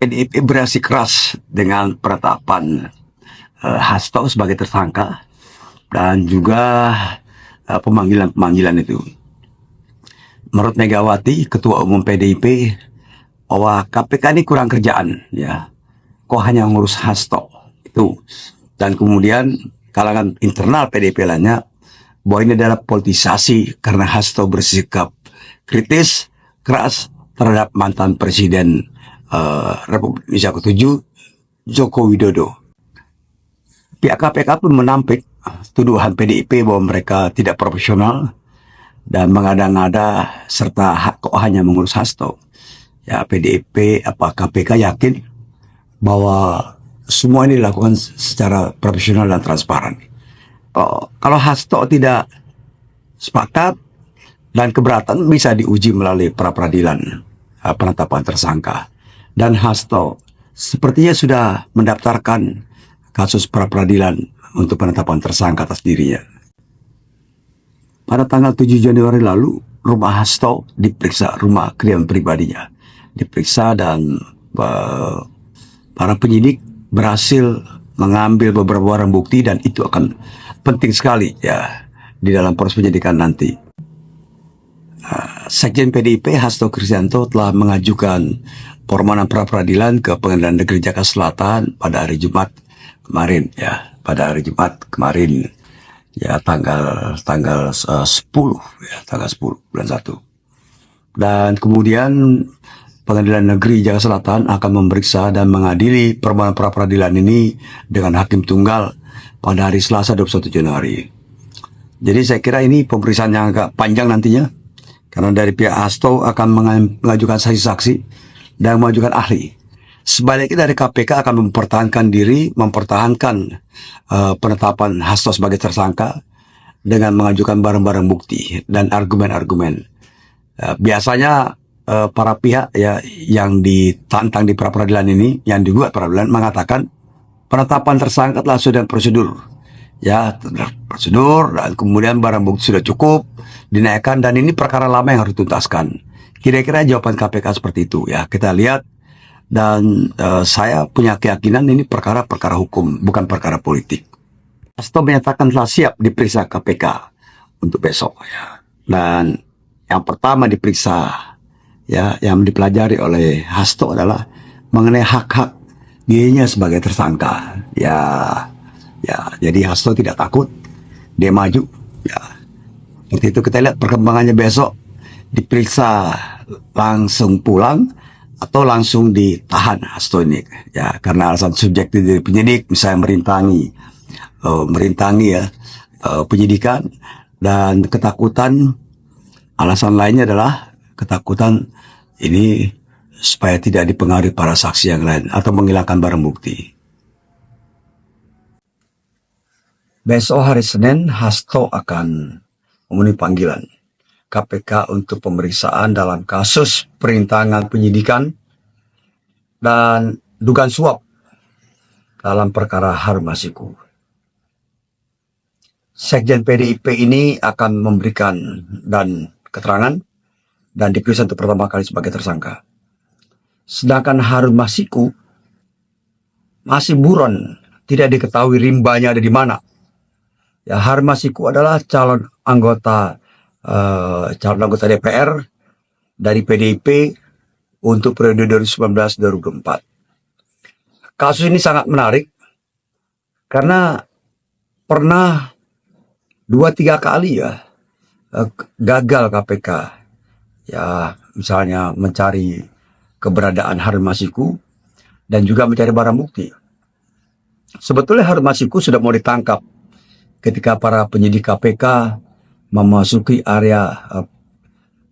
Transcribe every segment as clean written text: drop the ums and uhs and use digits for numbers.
PDIP bereaksi keras dengan penetapan Hasto sebagai tersangka dan juga pemanggilan-pemanggilan itu. Menurut Megawati, Ketua Umum PDIP, bahwa KPK ini kurang kerjaan, ya. Kok hanya ngurus Hasto itu. Dan kemudian kalangan internal PDIP lainnya bahwa ini adalah politisasi karena Hasto bersikap kritis, keras terhadap mantan Presiden Republik Indonesia ke-7, Joko Widodo. Pihak KPK pun menampik tuduhan PDIP bahwa mereka tidak profesional dan mengada-ngada serta kok hanya mengurus Hasto. Ya, PDIP KPK yakin bahwa semua ini dilakukan secara profesional dan transparan. Kalau Hasto tidak sepakat dan keberatan bisa diuji melalui pra-peradilan penetapan tersangka. Dan Hasto sepertinya sudah mendaftarkan kasus pra-peradilan untuk penetapan tersangka atas dirinya. Pada tanggal 7 Januari lalu, rumah Hasto diperiksa, rumah kediaman pribadinya diperiksa, dan para penyidik berhasil mengambil beberapa barang bukti, dan itu akan penting sekali ya di dalam proses penyidikan nanti. Sekjen PDIP Hasto Kristianto telah mengajukan permohonan pra-peradilan ke Pengadilan Negeri Jakarta Selatan pada hari Jumat kemarin, ya, pada hari Jumat kemarin, ya, tanggal 10, ya, tanggal 10 bulan 1. Dan kemudian Pengadilan Negeri Jakarta Selatan akan memeriksa dan mengadili permohonan pra-peradilan ini dengan hakim tunggal pada hari Selasa 21 Januari. Jadi saya kira ini pemeriksaan yang agak panjang nantinya, karena dari pihak Hasto akan mengajukan saksi-saksi dan mengajukan ahli. Sebaliknya dari KPK akan mempertahankan diri, mempertahankan penetapan Hasto sebagai tersangka dengan mengajukan barang-barang bukti dan argumen-argumen. Biasanya para pihak ya yang ditantang di pra-peradilan ini, yang digugat pra-peradilan, mengatakan penetapan tersangka telah sudah prosedur, ya, prosedur, dan kemudian barang bukti sudah cukup dinaikkan, dan ini perkara lama yang harus dituntaskan. Kira-kira jawaban KPK seperti itu, ya, kita lihat. Dan saya punya keyakinan ini perkara-perkara hukum, bukan perkara politik. Hasto menyatakan telah siap diperiksa KPK untuk besok, ya. Dan yang pertama diperiksa, ya, yang dipelajari oleh Hasto adalah mengenai hak-hak dirinya sebagai tersangka. Ya, jadi Hasto tidak takut, dia maju. Ya, seperti itu kita lihat perkembangannya besok, diperiksa langsung pulang atau langsung ditahan Hasto ini, ya, karena alasan subjektif dari penyidik, misalnya merintangi ya penyidikan, dan ketakutan. Alasan lainnya adalah ketakutan ini supaya tidak dipengaruhi para saksi yang lain atau menghilangkan barang bukti. Besok hari Senin, Hasto akan memenuhi panggilan KPK untuk pemeriksaan dalam kasus perintangan penyidikan dan dugaan suap dalam perkara Harun Masiku. Sekjen PDIP ini akan memberikan dan keterangan dan diperiksa untuk pertama kali sebagai tersangka. Sedangkan Harun Masiku masih buron, tidak diketahui rimbanya ada di mana. Ya, Harun Masiku adalah calon anggota DPR dari PDIP untuk periode 2019-2024. Kasus ini sangat menarik karena pernah 2-3 kali ya gagal KPK, ya, misalnya mencari keberadaan Harun Masiku dan juga mencari barang bukti. Sebetulnya Harun Masiku sudah mau ditangkap ketika para penyidik KPK memasuki area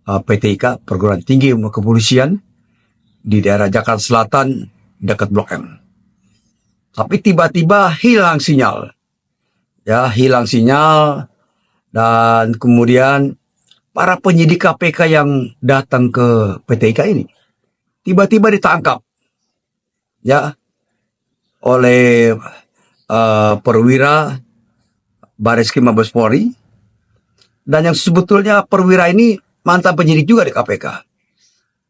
PTIK, Perguruan Tinggi Kepolisian di daerah Jakarta Selatan dekat Blok M. Tapi tiba-tiba hilang sinyal. Ya, hilang sinyal, dan kemudian para penyidik KPK yang datang ke PTIK ini tiba-tiba ditangkap, ya, oleh perwira Bareskrim Mabes Polri. Dan yang sebetulnya perwira ini mantan penyidik juga di KPK.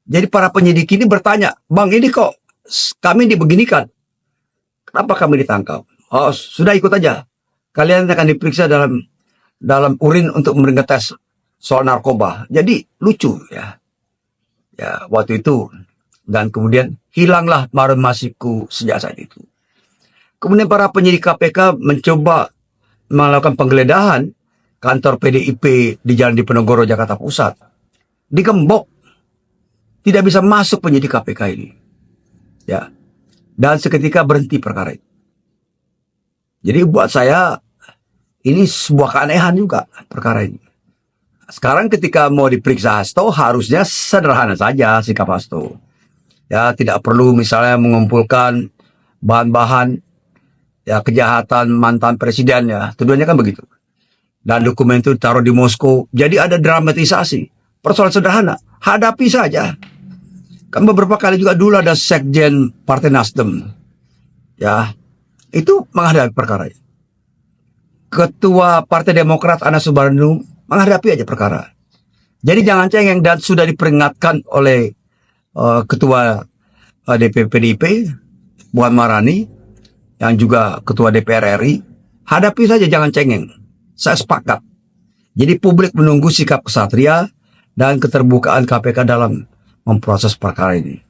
Jadi para penyidik ini bertanya, "Bang, ini kok kami dibeginikan. Kenapa kami ditangkap? Oh, sudah ikut aja. Kalian akan diperiksa dalam urin untuk mengetes soal narkoba. Jadi lucu ya. Ya, waktu itu. Dan kemudian hilanglah Harun Masiku sejak saat itu. Kemudian para penyidik KPK mencoba melakukan penggeledahan kantor PDIP di Jalan Diponegoro, Jakarta Pusat. Digembok. Tidak bisa masuk penyidik KPK ini. Ya. Dan seketika berhenti perkara itu. Jadi buat saya ini sebuah keanehan juga perkara ini. Sekarang ketika mau diperiksa Hasto harusnya sederhana saja sikap Hasto. Ya, tidak perlu misalnya mengumpulkan bahan-bahan ya kejahatan mantan presiden ya. Tuduhannya kan begitu. Dan dokumen itu taruh di Moskow. Jadi ada dramatisasi. Persoalan sederhana. Hadapi saja. Kan beberapa kali juga dulu ada sekjen Partai Nasdem. Ya, itu menghadapi perkara ini. Ketua Partai Demokrat Anas Subarnum menghadapi aja perkara. Jadi jangan cengeng, dan sudah diperingatkan oleh Ketua DPP PDIP Puan Maharani yang juga Ketua DPR RI, hadapi saja, jangan cengeng. Saya sepakat. Jadi publik menunggu sikap kesatria dan keterbukaan KPK dalam memproses perkara ini.